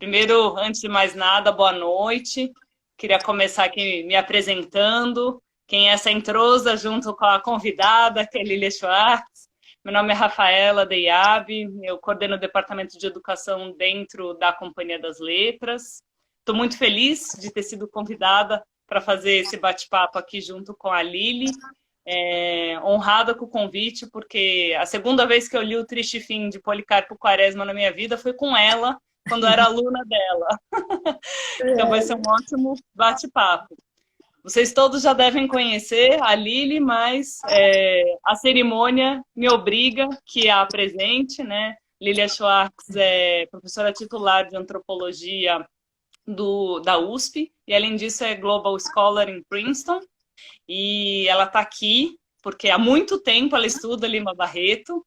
Primeiro, antes de mais nada, boa noite. Queria começar aqui me apresentando. Quem é essa entrosa junto com a convidada, que é Lilia Schwartz. Meu nome é Rafaela Deiabe, eu coordeno o Departamento de Educação dentro da Companhia das Letras. Estou muito feliz de ter sido convidada para fazer esse bate-papo aqui junto com a Lili. Honrada com o convite, porque a segunda vez que eu li o Triste Fim de Policarpo Quaresma na minha vida foi com ela, quando eu era aluna dela. Então vai ser um ótimo bate-papo. Vocês todos já devem conhecer a Lili, mas a cerimônia me obriga que a apresente, né? Lilia Schwartz é professora titular de antropologia da USP, e além disso é Global Scholar em Princeton, e ela está aqui porque há muito tempo ela estuda Lima Barreto,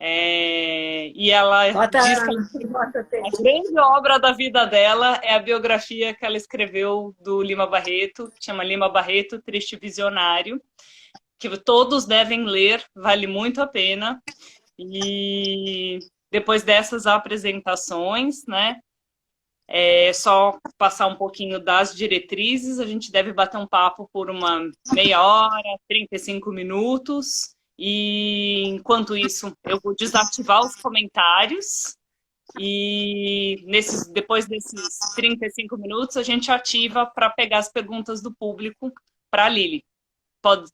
e ela diz que a grande obra da vida dela é a biografia que ela escreveu do Lima Barreto, que chama Lima Barreto, Triste Visionário, que todos devem ler, vale muito a pena. E depois dessas apresentações, né, só passar um pouquinho das diretrizes, a gente deve bater um papo por uma meia hora, 35 minutos, e enquanto isso eu vou desativar os comentários, e depois desses 35 minutos a gente ativa para pegar as perguntas do público para a Lili.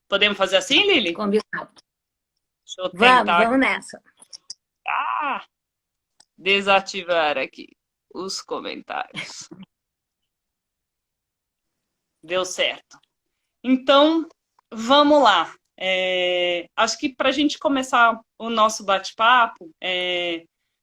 Podemos fazer assim, Lili? Combinado. Deixa eu tentar. Vamos nessa. Desativar aqui os comentários. Deu certo. Então, vamos lá. Acho que para a gente começar o nosso bate-papo,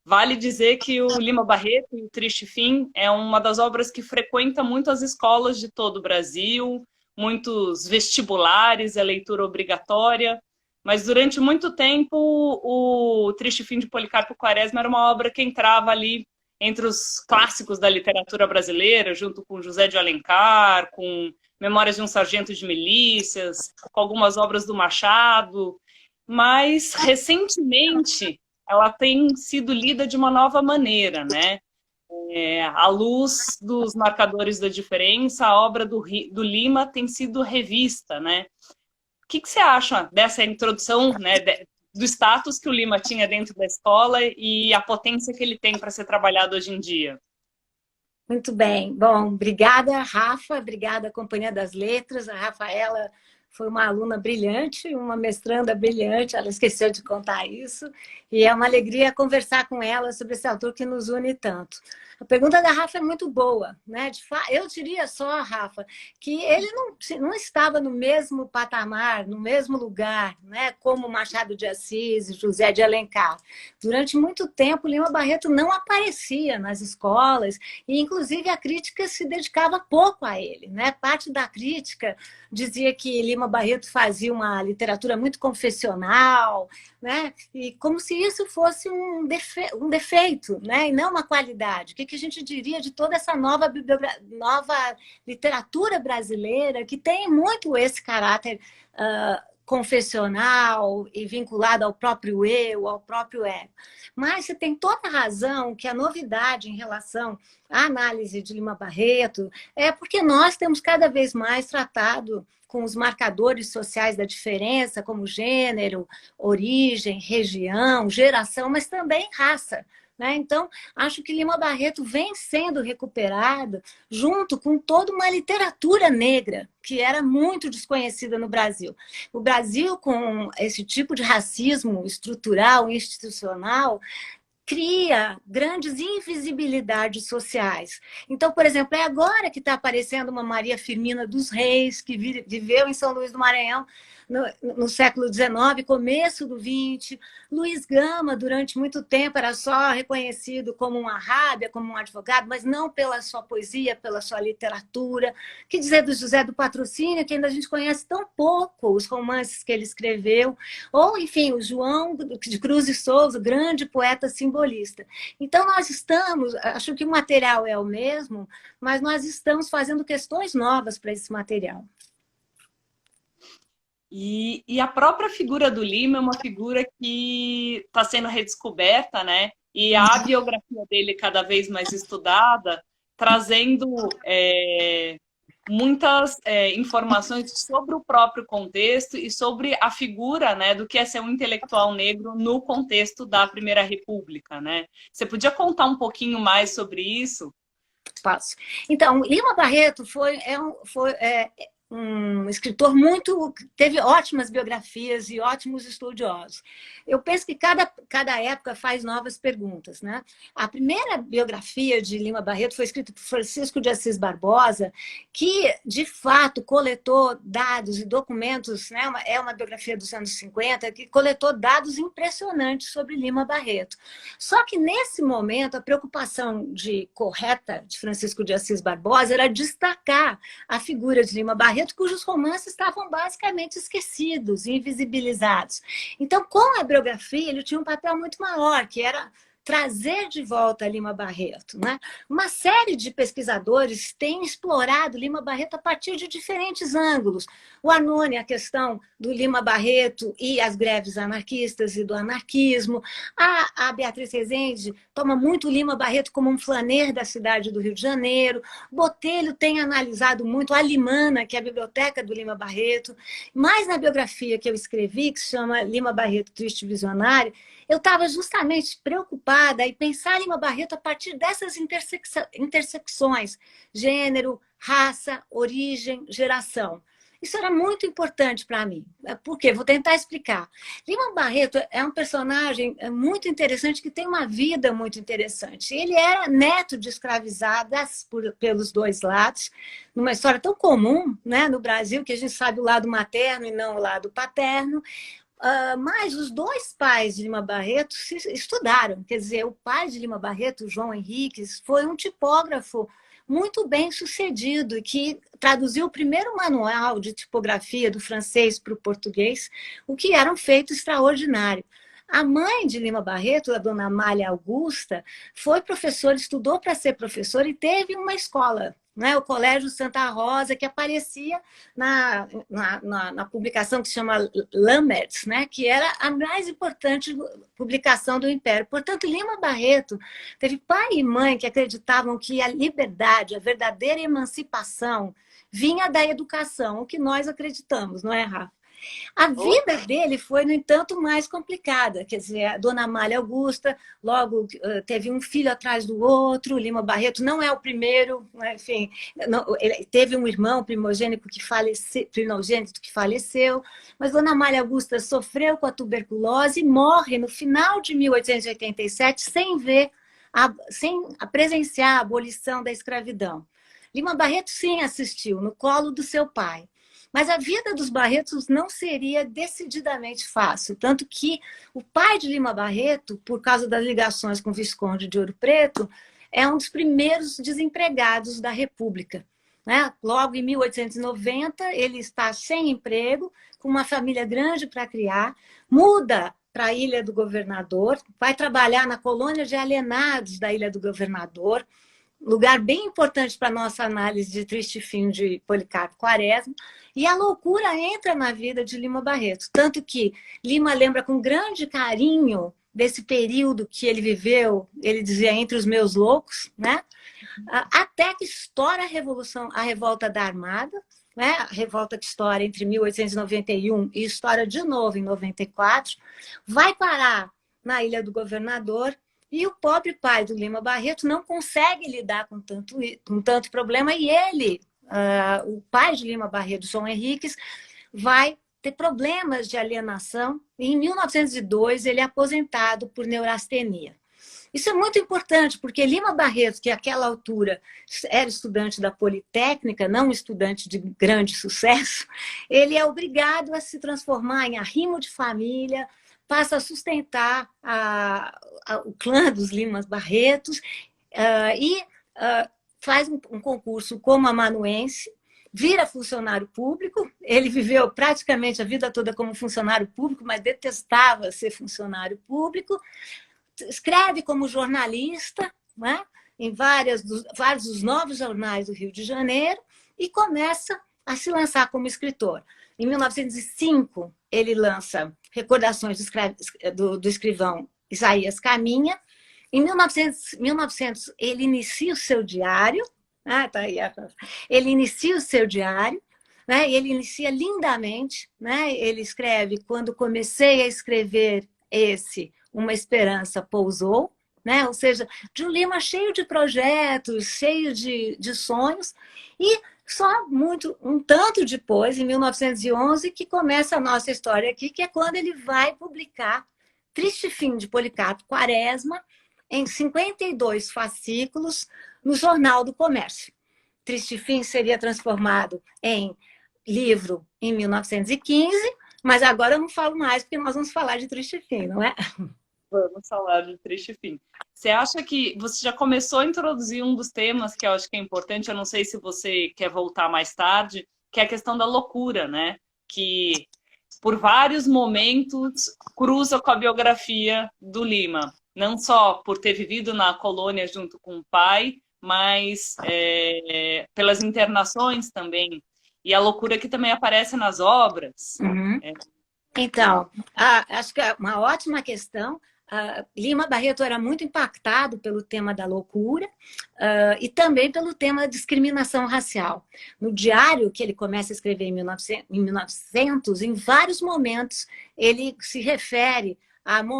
vale dizer que o Lima Barreto e o Triste Fim é uma das obras que frequenta muito as escolas de todo o Brasil, muitos vestibulares, é leitura obrigatória, mas durante muito tempo o Triste Fim de Policarpo Quaresma era uma obra que entrava ali entre os clássicos da literatura brasileira, junto com José de Alencar, com Memórias de um Sargento de Milícias, com algumas obras do Machado, mas recentemente ela tem sido lida de uma nova maneira, né? À luz dos marcadores da diferença, a obra do Lima tem sido revista, né? O que você acha dessa introdução, né, do status que o Lima tinha dentro da escola e a potência que ele tem para ser trabalhado hoje em dia? Muito bem. Bom, obrigada, Rafa. Obrigada, Companhia das Letras. A Rafaela foi uma aluna brilhante, uma mestranda brilhante. Ela esqueceu de contar isso. E é uma alegria conversar com ela sobre esse autor que nos une tanto. A pergunta da Rafa é muito boa, né? Eu diria só, Rafa, que ele não estava no mesmo patamar, no mesmo lugar, né? Como Machado de Assis e José de Alencar. Durante muito tempo, Lima Barreto não aparecia nas escolas e, inclusive, a crítica se dedicava pouco a ele, né? Parte da crítica dizia que Lima Barreto fazia uma literatura muito confessional, né? E como se isso fosse um defeito, né? E não uma qualidade. O que a gente diria de toda essa nova literatura brasileira que tem muito esse caráter confessional e vinculado ao próprio eu, ao próprio ego. Mas você tem toda a razão que a novidade em relação à análise de Lima Barreto é porque nós temos cada vez mais tratado com os marcadores sociais da diferença, como gênero, origem, região, geração, mas também raça. Né? Então, acho que Lima Barreto vem sendo recuperado junto com toda uma literatura negra, que era muito desconhecida no Brasil. O Brasil, com esse tipo de racismo estrutural, institucional, cria grandes invisibilidades sociais. Então, por exemplo, é agora que está aparecendo uma Maria Firmina dos Reis, que viveu em São Luís do Maranhão no século XIX, começo do XX. Luiz Gama, durante muito tempo, era só reconhecido como um arrábia, como um advogado, mas não pela sua poesia, pela sua literatura. Que dizer do José do Patrocínio, que ainda a gente conhece tão pouco os romances que ele escreveu. Ou, enfim, o João de Cruz e Souza, grande poeta simbolista. Então, nós estamos, acho que o material é o mesmo, mas nós estamos fazendo questões novas para esse material. E a própria figura do Lima é uma figura que está sendo redescoberta, né? E a biografia dele cada vez mais estudada trazendo muitas informações sobre o próprio contexto e sobre a figura, né, do que é ser um intelectual negro no contexto da Primeira República, né? Você podia contar um pouquinho mais sobre isso? Posso. Então, Lima Barreto foi um escritor teve ótimas biografias e ótimos estudiosos. Eu penso que cada época faz novas perguntas, né? A primeira biografia de Lima Barreto foi escrita por Francisco de Assis Barbosa, que, de fato, coletou dados e documentos, né? É uma biografia dos anos 50, que coletou dados impressionantes sobre Lima Barreto. Só que, nesse momento, a preocupação correta de Francisco de Assis Barbosa era destacar a figura de Lima Barreto, cujos romances estavam basicamente esquecidos, invisibilizados. Então, com a biografia, ele tinha um papel muito maior, que era trazer de volta Lima Barreto, né? Uma série de pesquisadores tem explorado Lima Barreto a partir de diferentes ângulos. O Arnone, a questão do Lima Barreto e as greves anarquistas e do anarquismo. A Beatriz Rezende toma muito Lima Barreto como um flaner da cidade do Rio de Janeiro. Botelho tem analisado muito a Limana, que é a biblioteca do Lima Barreto. Mas na biografia que eu escrevi, que se chama Lima Barreto, Triste Visionário, eu estava justamente preocupada em pensar Lima Barreto a partir dessas intersecções, gênero, raça, origem, geração. Isso era muito importante para mim. Por quê? Vou tentar explicar. Lima Barreto é um personagem muito interessante, que tem uma vida muito interessante. Ele era neto de escravizadas pelos dois lados, numa história tão comum, né, no Brasil, que a gente sabe o lado materno e não o lado paterno. Mas os dois pais de Lima Barreto estudaram. Quer dizer, o pai de Lima Barreto, João Henriques, foi um tipógrafo muito bem sucedido, que traduziu o primeiro manual de tipografia do francês para o português, o que era um feito extraordinário. A mãe de Lima Barreto, a dona Amália Augusta, foi professora, estudou para ser professora e teve uma escola, né, o Colégio Santa Rosa, que aparecia na publicação que se chama Lammerts, né, que era a mais importante publicação do Império. Portanto, Lima Barreto teve pai e mãe que acreditavam que a liberdade, a verdadeira emancipação, vinha da educação, o que nós acreditamos, não é, Rafa? A vida dele foi, no entanto, mais complicada. Quer dizer, a dona Amália Augusta logo teve um filho atrás do outro, Lima Barreto não é o primeiro, enfim, ele teve um irmão primogênito que faleceu, mas dona Amália Augusta sofreu com a tuberculose e morre no final de 1887 sem presenciar a abolição da escravidão. Lima Barreto, sim, assistiu no colo do seu pai. Mas a vida dos Barretos não seria decididamente fácil, tanto que o pai de Lima Barreto, por causa das ligações com o Visconde de Ouro Preto, é um dos primeiros desempregados da República, né? Logo em 1890, ele está sem emprego, com uma família grande para criar, muda para a Ilha do Governador, vai trabalhar na colônia de alienados da Ilha do Governador, lugar bem importante para a nossa análise de Triste Fim de Policarpo Quaresma, e a loucura entra na vida de Lima Barreto, tanto que Lima lembra com grande carinho desse período que ele viveu, ele dizia, entre os meus loucos, né? Até que estoura a revolta da Armada, né? A revolta que estoura entre 1891 e estoura de novo em 94, vai parar na Ilha do Governador. E o pobre pai do Lima Barreto não consegue lidar com tanto problema, e ele, o pai de Lima Barreto, João Henriques, vai ter problemas de alienação, e em 1902 ele é aposentado por neurastenia. Isso é muito importante, porque Lima Barreto, que àquela altura era estudante da Politécnica, não estudante de grande sucesso, ele é obrigado a se transformar em arrimo de família, passa a sustentar o clã dos Limas Barretos e faz um concurso como amanuense, vira funcionário público. Ele viveu praticamente a vida toda como funcionário público, mas detestava ser funcionário público. Escreve como jornalista, né, em vários dos novos jornais do Rio de Janeiro e começa a se lançar como escritor. Em 1905, ele lança Recordações do escrivão Isaías Caminha, Em 1900, ele inicia o seu diário. Ah, tá aí. Ele inicia o seu diário, né? Ele inicia lindamente, né? Ele escreve: quando comecei a escrever Uma Esperança Pousou, né? Ou seja, de um Lima cheio de projetos, cheio de sonhos, e só um tanto depois, em 1911, que começa a nossa história aqui, que é quando ele vai publicar Triste Fim de Policarpo Quaresma, em 52 fascículos, no Jornal do Comércio. Triste Fim seria transformado em livro em 1915, mas agora eu não falo mais, porque nós vamos falar de Triste Fim, não é? Vamos falar de Triste Fim. Você acha que você já começou a introduzir um dos temas que eu acho que é importante, eu não sei se você quer voltar mais tarde, que é a questão da loucura, né? Que por vários momentos cruza com a biografia do Lima. Não só por ter vivido na colônia junto com o pai, mas pelas internações também. E a loucura que também aparece nas obras. Uhum. Então, acho que é uma ótima questão. Lima Barreto era muito impactado pelo tema da loucura e também pelo tema da discriminação racial. No diário que ele começa a escrever em 1900, em vários momentos, ele se refere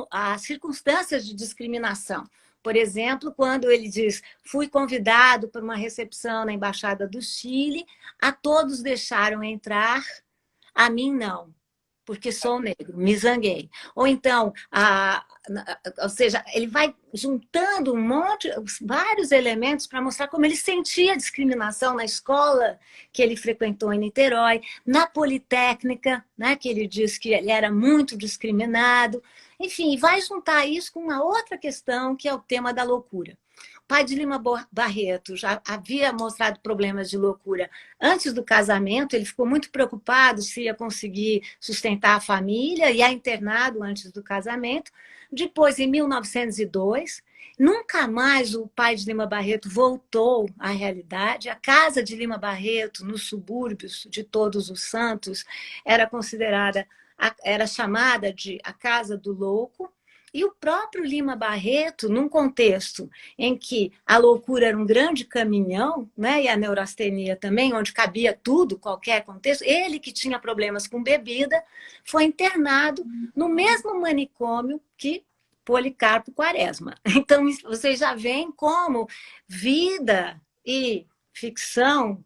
a circunstâncias de discriminação. Por exemplo, quando ele diz: fui convidado para uma recepção na Embaixada do Chile, a todos deixaram entrar, a mim não, porque sou negro, me zanguei. Ou então, ou seja, ele vai juntando vários elementos para mostrar como ele sentia discriminação na escola que ele frequentou em Niterói, na Politécnica, né, que ele diz que ele era muito discriminado. Enfim, vai juntar isso com uma outra questão, que é o tema da loucura. O pai de Lima Barreto já havia mostrado problemas de loucura antes do casamento, ele ficou muito preocupado se ia conseguir sustentar a família, e é internado antes do casamento. Depois, em 1902, nunca mais o pai de Lima Barreto voltou à realidade. A casa de Lima Barreto, nos subúrbios de Todos os Santos, era chamada de a Casa do Louco. E o próprio Lima Barreto, num contexto em que a loucura era um grande caminhão, né, e a neurastenia também, onde cabia tudo, qualquer contexto, ele que tinha problemas com bebida, foi internado no mesmo manicômio que Policarpo Quaresma. Então, vocês já veem como vida e ficção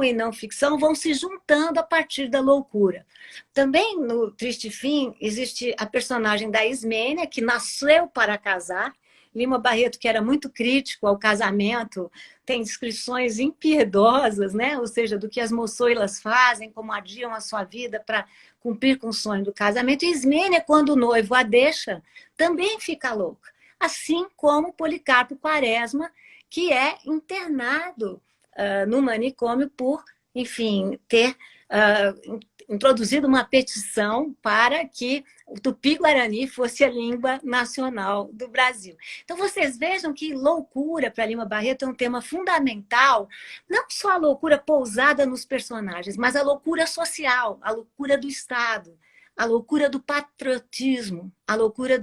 e não ficção vão se juntando a partir da loucura. Também no Triste Fim existe a personagem da Ismênia, que nasceu para casar. Lima Barreto, que era muito crítico ao casamento, tem descrições impiedosas, né? Ou seja, do que as moçoilas fazem, como adiam a sua vida para cumprir com o sonho do casamento. E Ismênia, quando o noivo a deixa, também fica louca. Assim como Policarpo Quaresma, que é internado no manicômio por, enfim, ter introduzido uma petição para que o Tupi-Guarani fosse a língua nacional do Brasil. Então, vocês vejam que loucura para Lima Barreto é um tema fundamental, não só a loucura pousada nos personagens, mas a loucura social, a loucura do Estado, a loucura do patriotismo, a loucura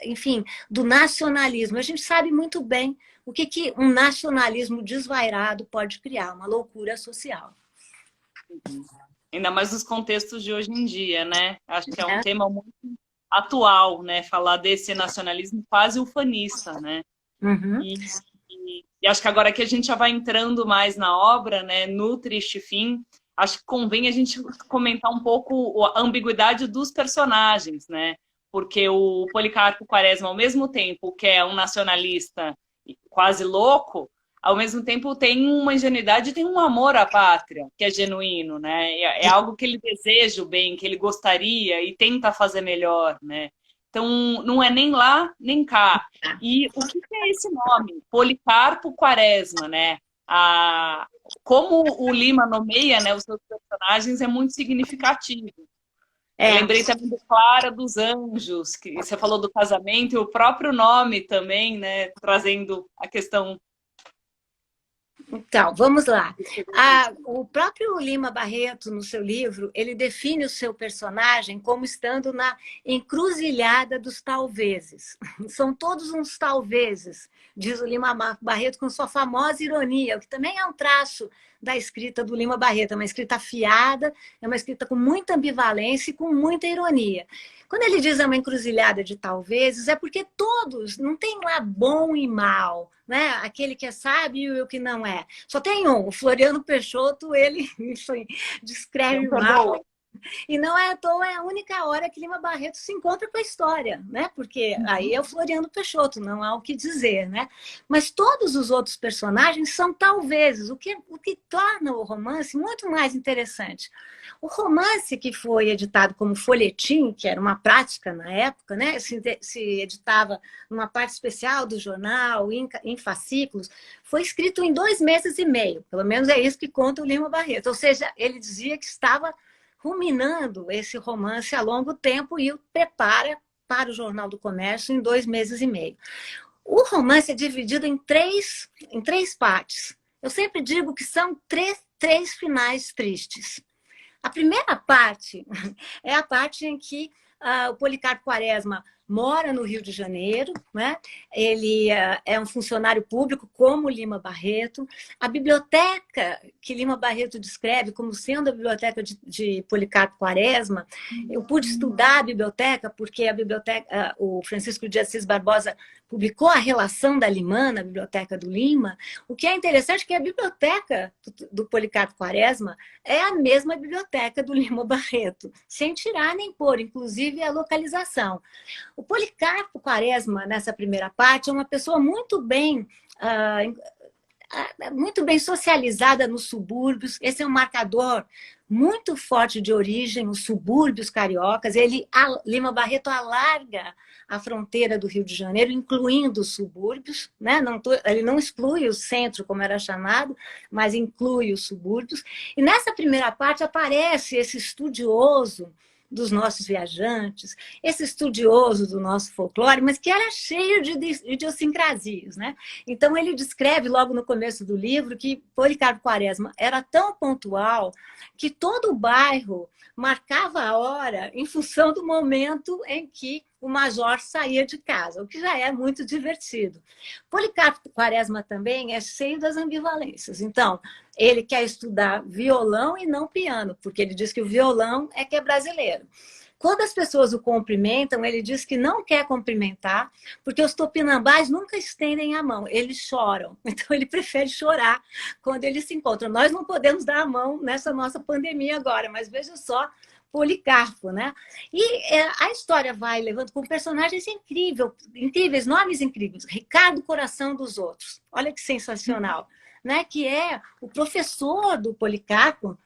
enfim, do nacionalismo. A gente sabe muito bem o que um nacionalismo desvairado pode criar, uma loucura social. Ainda mais nos contextos de hoje em dia, né? Acho que é um tema muito atual, né? Falar desse nacionalismo quase ufanista, né? Uhum. E acho que agora que a gente já vai entrando mais na obra, né? No Triste Fim, acho que convém a gente comentar um pouco a ambiguidade dos personagens, né? Porque o Policarpo Quaresma, ao mesmo tempo que é um nacionalista quase louco, ao mesmo tempo tem uma ingenuidade e tem um amor à pátria, que é genuíno, né? É algo que ele deseja o bem, que ele gostaria e tenta fazer melhor, né? Então, não é nem lá, nem cá. E o que é esse nome? Policarpo Quaresma, né? Como o Lima nomeia, né, os seus personagens é muito significativo. Eu lembrei também do Clara dos Anjos, que você falou do casamento, e o próprio nome também, né, trazendo a questão Então, vamos lá. O próprio Lima Barreto, no seu livro, ele define o seu personagem como estando na encruzilhada dos talvezes. São todos uns talvezes, diz o Lima Barreto com sua famosa ironia, o que também é um traço da escrita do Lima Barreto. É uma escrita afiada, é uma escrita com muita ambivalência e com muita ironia. Quando ele diz é uma encruzilhada de talvezes, é porque todos, não tem lá bom e mal, né? Aquele que é sábio e o que não é. Só tem um, o Floriano Peixoto, ele enfim, descreve mal. E não é à toa, é a única hora que Lima Barreto se encontra com a história, né? Porque aí é o Floriano Peixoto, não há o que dizer, né? Mas todos os outros personagens são talvezes, o que torna o romance muito mais interessante. O romance que foi editado como folhetim, que era uma prática na época, né? Se editava numa parte especial do jornal, em fascículos, foi escrito em 2 meses e meio. Pelo menos é isso que conta o Lima Barreto. Ou seja, ele dizia que estava ruminando esse romance há longo tempo e o prepara para o Jornal do Comércio em 2 meses e meio. O romance é dividido em três partes. Eu sempre digo que são três finais tristes. A primeira parte é a parte em que o Policarpo Quaresma mora no Rio de Janeiro, né? Ele é um funcionário público como Lima Barreto. A biblioteca que Lima Barreto descreve como sendo a biblioteca de Policarpo Quaresma, eu pude estudar a biblioteca porque o Francisco de Assis Barbosa publicou a relação da Limã na Biblioteca do Lima. O que é interessante é que a biblioteca do Policarpo Quaresma é a mesma biblioteca do Lima Barreto, sem tirar nem pôr, inclusive a localização. O Policarpo Quaresma, nessa primeira parte, é uma pessoa muito bem socializada nos subúrbios. Esse é um marcador muito forte de origem, os subúrbios cariocas. Lima Barreto alarga a fronteira do Rio de Janeiro, incluindo os subúrbios, né? Ele não exclui o centro, como era chamado, mas inclui os subúrbios. E nessa primeira parte aparece esse estudioso dos nossos viajantes, esse estudioso do nosso folclore, mas que era cheio de idiosincrasias, né? Então ele descreve logo no começo do livro que Policarpo Quaresma era tão pontual que todo o bairro marcava a hora em função do momento em que o major saía de casa, o que já é muito divertido. Policarpo Quaresma também é cheio das ambivalências. Então, ele quer estudar violão e não piano, porque ele diz que o violão é que é brasileiro. Quando as pessoas o cumprimentam, ele diz que não quer cumprimentar, porque os tupinambás nunca estendem a mão, eles choram. Então, ele prefere chorar quando eles se encontram. Nós não podemos dar a mão nessa nossa pandemia agora, mas veja só, Policarpo, né? E a história vai levando com personagens incríveis, nomes incríveis. Ricardo Coração dos Outros, olha que sensacional, né? Que é o professor do Policarpo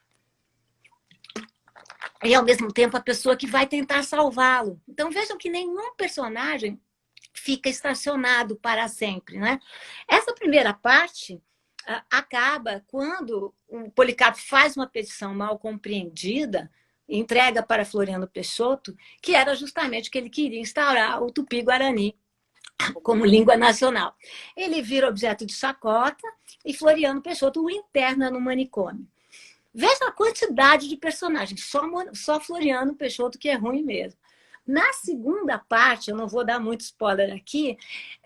e, ao mesmo tempo, a pessoa que vai tentar salvá-lo. Então, vejam que nenhum personagem fica estacionado para sempre, né? Essa primeira parte acaba quando o Policarpo faz uma petição mal compreendida, entrega para Floriano Peixoto, que era justamente que ele queria instaurar o Tupi-Guarani como língua nacional. Ele vira objeto de chacota e Floriano Peixoto o interna no manicômio. Veja a quantidade de personagens, só Floriano Peixoto que é ruim mesmo. Na segunda parte, eu não vou dar muito spoiler aqui,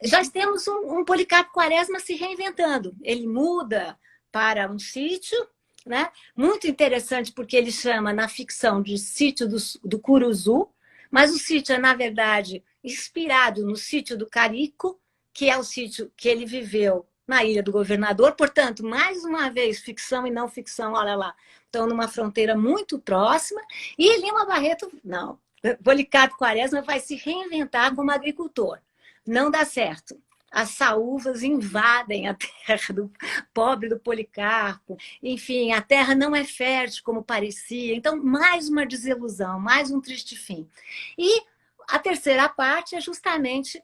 já temos um Policarpo Quaresma se reinventando. Ele muda para um sítio, né? Muito interessante porque ele chama na ficção de sítio do Curuzu, mas o sítio é, na verdade, inspirado no sítio do Carico, que é o sítio que ele viveu na Ilha do Governador. Portanto, mais uma vez, ficção e não ficção, olha lá, estão numa fronteira muito próxima. E Lima Barreto, não, Policarpo Quaresma vai se reinventar como agricultor. Não dá certo. As saúvas invadem a terra do pobre do Policarpo. Enfim, a terra não é fértil como parecia. Então, mais uma desilusão, mais um triste fim. E a terceira parte é justamente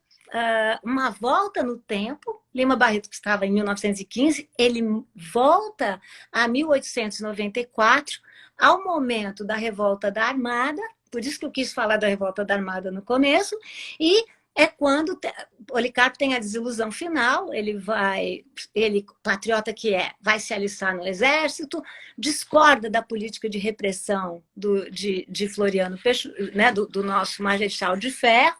uma volta no tempo. Lima Barreto, que estava em 1915, ele volta a 1894, ao momento da revolta da Armada. Por isso que eu quis falar da revolta da Armada no começo. E é quando Policarpo tem a desilusão final, ele, patriota que é, vai se alistar no exército, discorda da política de repressão de Floriano Peixoto, né, do nosso Marechal de Ferro,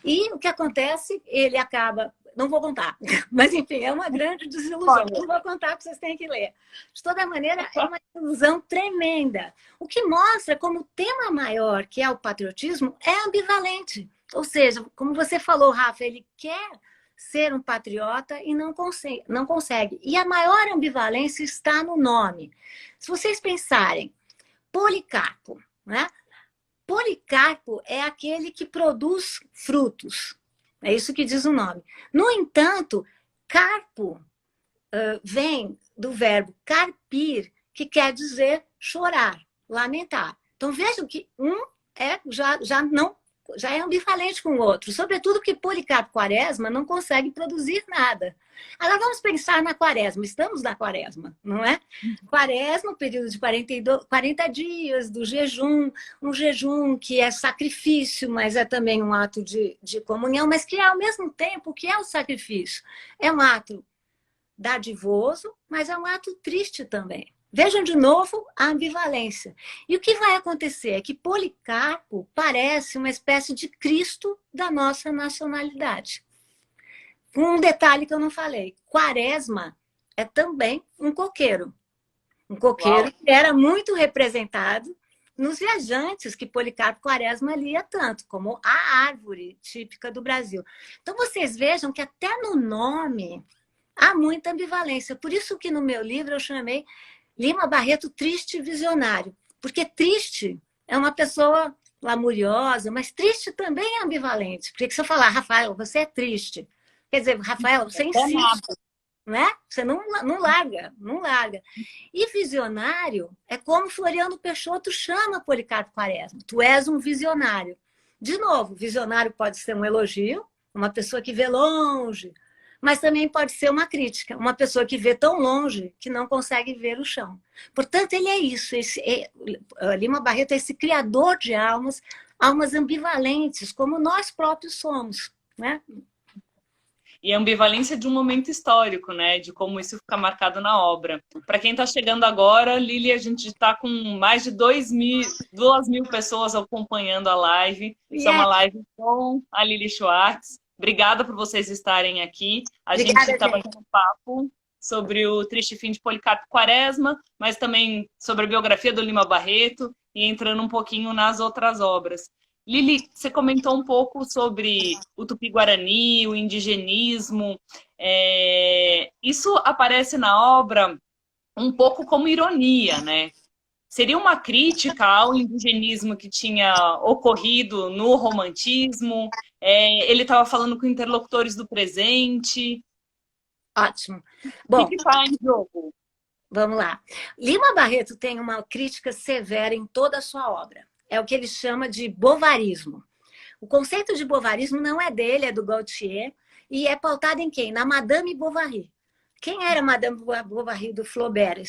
e o que acontece? Ele acaba... Não vou contar, mas enfim, é uma grande desilusão. Não vou contar porque vocês têm que ler. De toda maneira, é uma desilusão tremenda. O que mostra como o tema maior, que é o patriotismo, é ambivalente. Ou seja, como você falou, Rafa, ele quer ser um patriota e não consegue, não consegue. E a maior ambivalência está no nome. Se vocês pensarem, Policarpo, né? Policarpo é aquele que produz frutos. É isso que diz o nome. No entanto, carpo vem do verbo carpir, que quer dizer chorar, lamentar. Então vejam que um já é ambivalente com o outro, sobretudo que Policarpo Quaresma não consegue produzir nada. Agora vamos pensar na Quaresma, estamos na Quaresma, não é? Quaresma, período de 40 dias do jejum, um jejum que é sacrifício, mas é também um ato de comunhão, mas que ao mesmo tempo, o que é o sacrifício? É um ato dadivoso, mas é um ato triste também. Vejam de novo a ambivalência. E o que vai acontecer é que Policarpo parece uma espécie de Cristo da nossa nacionalidade. Um detalhe que eu não falei. Quaresma é também um coqueiro. Um coqueiro Uau. Que era muito representado nos viajantes que Policarpo Quaresma lia tanto, como a árvore típica do Brasil. Então vocês vejam que até no nome há muita ambivalência. Por isso que no meu livro eu chamei Lima Barreto triste visionário, porque triste é uma pessoa lamuriosa, mas triste também é ambivalente. Porque se eu falar, Rafael, você é triste, quer dizer, Rafael, você insiste, né? Você não larga, não larga. E visionário é como Floriano Peixoto chama Policarpo Quaresma. Tu és um visionário. De novo, visionário pode ser um elogio, uma pessoa que vê longe, mas também pode ser uma crítica, uma pessoa que vê tão longe que não consegue ver o chão. Portanto, ele é isso. Lima Barreto é esse criador de almas, almas ambivalentes, como nós próprios somos, né? E a ambivalência de um momento histórico, né? De como isso fica marcado na obra. Para quem está chegando agora, Lili, a gente está com mais de 2.000 pessoas acompanhando a live. Isso é uma live com a Lili Schwartz. Obrigada por vocês estarem aqui. A gente está batendo papo sobre o triste fim de Policarpo Quaresma, mas também sobre a biografia do Lima Barreto e entrando um pouquinho nas outras obras. Lili, você comentou um pouco sobre o Tupi-Guarani, o indigenismo. Isso aparece na obra um pouco como ironia, né? Seria uma crítica ao indigenismo que tinha ocorrido no romantismo? Ele estava falando com interlocutores do presente? Ótimo. Bom, o que está em jogo? Vamos lá. Lima Barreto tem uma crítica severa em toda a sua obra. É o que ele chama de bovarismo. O conceito de bovarismo não é dele, é do Gautier, e é pautado em quem? Na Madame Bovary. Quem era Madame Bovary do Flaubert,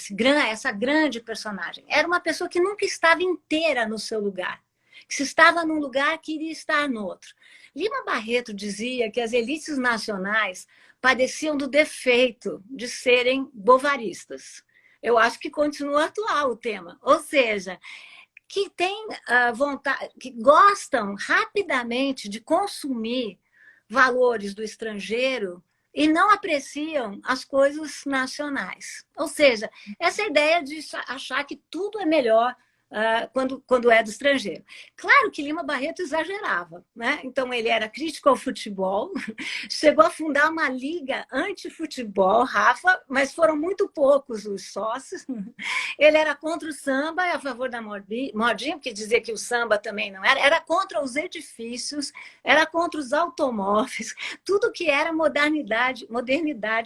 essa grande personagem? Era uma pessoa que nunca estava inteira no seu lugar. Que se estava num lugar, queria estar no outro. Lima Barreto dizia que as elites nacionais padeciam do defeito de serem bovaristas. Eu acho que continua atual o tema. Ou seja, que têm vontade, que gostam rapidamente de consumir valores do estrangeiro e não apreciam as coisas nacionais. Ou seja, essa ideia de achar que tudo é melhor quando é do estrangeiro. Claro que Lima Barreto exagerava, né? Então ele era crítico ao futebol, chegou a fundar uma liga anti-futebol, Rafa, mas foram muito poucos os sócios. Ele era contra o samba, a favor da modinha, porque dizia que o samba também não era contra os edifícios, era contra os automóveis, tudo que era modernidade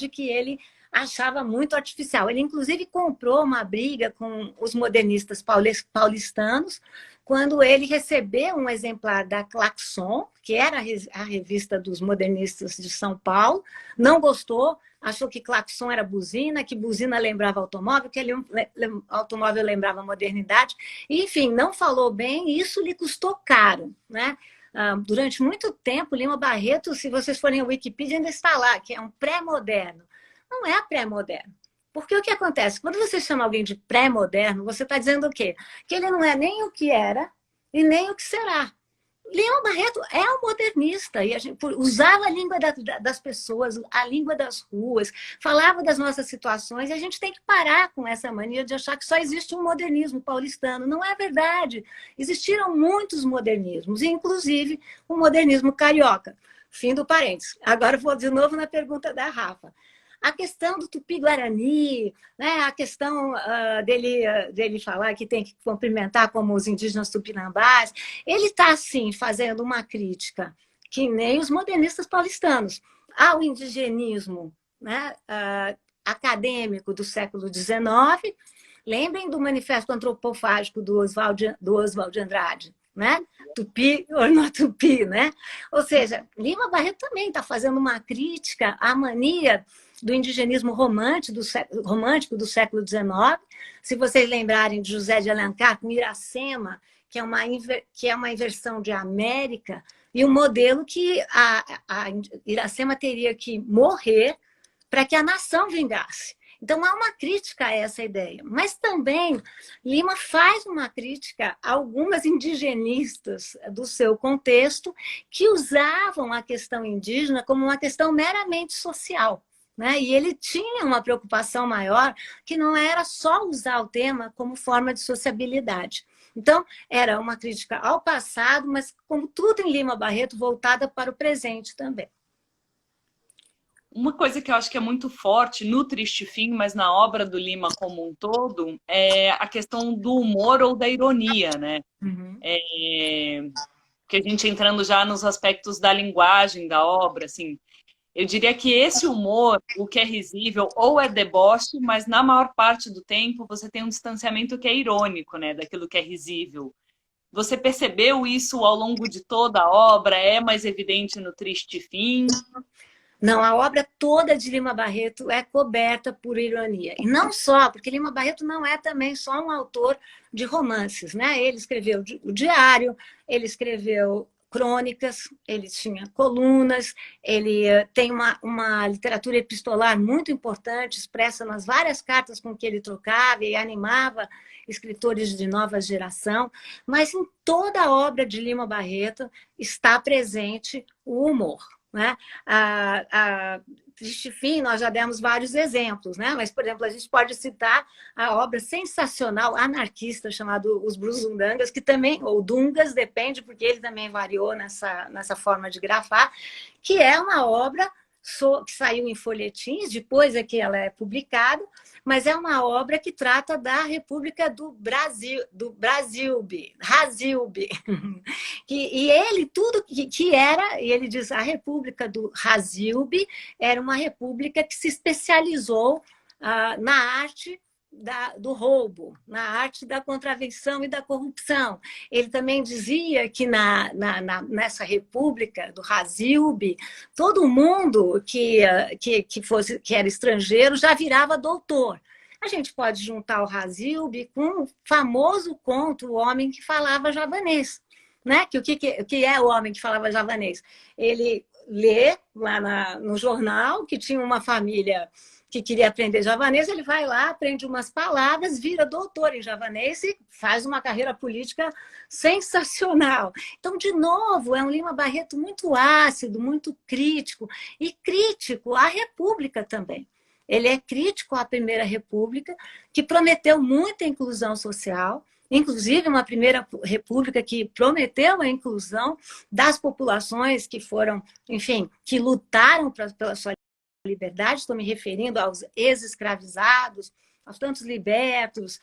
que ele achava muito artificial. Ele, inclusive, comprou uma briga com os modernistas paulistanos quando ele recebeu um exemplar da Klaxon, que era a revista dos modernistas de São Paulo, não gostou, achou que Klaxon era buzina, que buzina lembrava automóvel, que automóvel lembrava modernidade. Enfim, não falou bem e isso lhe custou caro, né? Durante muito tempo, Lima Barreto, se vocês forem ao Wikipedia, ainda está lá, que é um pré-moderno. Não é pré-moderno. Porque o que acontece? Quando você chama alguém de pré-moderno, você está dizendo o quê? Que ele não é nem o que era e nem o que será. Lima Barreto é um modernista e a gente usava a língua das pessoas, a língua das ruas, falava das nossas situações e a gente tem que parar com essa mania de achar que só existe um modernismo paulistano. Não é verdade. Existiram muitos modernismos, inclusive o modernismo carioca. Fim do parênteses. Agora vou de novo na pergunta da Rafa. A questão do Tupi-Guarani, né? A questão dele falar que tem que cumprimentar como os indígenas tupinambás, ele está, sim, fazendo uma crítica, que nem os modernistas paulistanos, ao indigenismo, né? Acadêmico do século XIX. Lembrem do Manifesto Antropofágico do Oswald de Andrade, né? Tupi ou não tupi, né? Ou seja, Lima Barreto também está fazendo uma crítica à mania do indigenismo romântico do século XIX. Se vocês lembrarem de José de Alencar com Iracema, que é uma inversão de América, e um modelo que a Iracema teria que morrer para que a nação vingasse. Então, há uma crítica a essa ideia. Mas também, Lima faz uma crítica a algumas indigenistas do seu contexto que usavam a questão indígena como uma questão meramente social, né? E ele tinha uma preocupação maior, que não era só usar o tema como forma de sociabilidade. Então, era uma crítica ao passado, mas, como tudo em Lima Barreto, voltada para o presente também. Uma coisa que eu acho que é muito forte no Triste Fim, mas na obra do Lima como um todo, é a questão do humor ou da ironia, né? Uhum. Que a gente entrando já nos aspectos da linguagem da obra, assim, eu diria que esse humor, o que é risível, ou é deboche, mas na maior parte do tempo você tem um distanciamento que é irônico, né? Daquilo que é risível. Você percebeu isso ao longo de toda a obra? É mais evidente no Triste Fim? Não, a obra toda de Lima Barreto é coberta por ironia. E não só, porque Lima Barreto não é também só um autor de romances, né? Ele escreveu o Diário, ele escreveu crônicas, ele tinha colunas, ele tem uma literatura epistolar muito importante, expressa nas várias cartas com que ele trocava e animava escritores de nova geração, mas em toda a obra de Lima Barreto está presente o humor. Né? Triste Fim, nós já demos vários exemplos, né? Mas, por exemplo, a gente pode citar a obra sensacional anarquista chamada Os Brusundangas, que também, ou Dungas, depende, porque ele também variou nessa forma de grafar, que é uma obra que saiu em folhetins, depois é que ela é publicada, mas é uma obra que trata da República do Brasil, do Brasilbe, Razilbe. E ele, tudo que era, e ele diz, a República do Razilbe era uma república que se especializou na arte do roubo, na arte da contravenção e da corrupção. Ele também dizia que nessa república do Razilbe, todo mundo que era estrangeiro já virava doutor. A gente pode juntar o Razilbe com o famoso conto O Homem que Falava Javanês. Né? O que é o homem que falava javanês? Ele lê lá no jornal que tinha uma família que queria aprender javanês, ele vai lá, aprende umas palavras, vira doutor em javanês e faz uma carreira política sensacional. Então, de novo, é um Lima Barreto muito ácido, muito crítico, e crítico à República também. Ele é crítico à Primeira República, que prometeu muita inclusão social, inclusive uma Primeira República que prometeu a inclusão das populações que foram, enfim, que lutaram pela sua liberdade. Estou me referindo aos ex-escravizados, aos tantos libertos,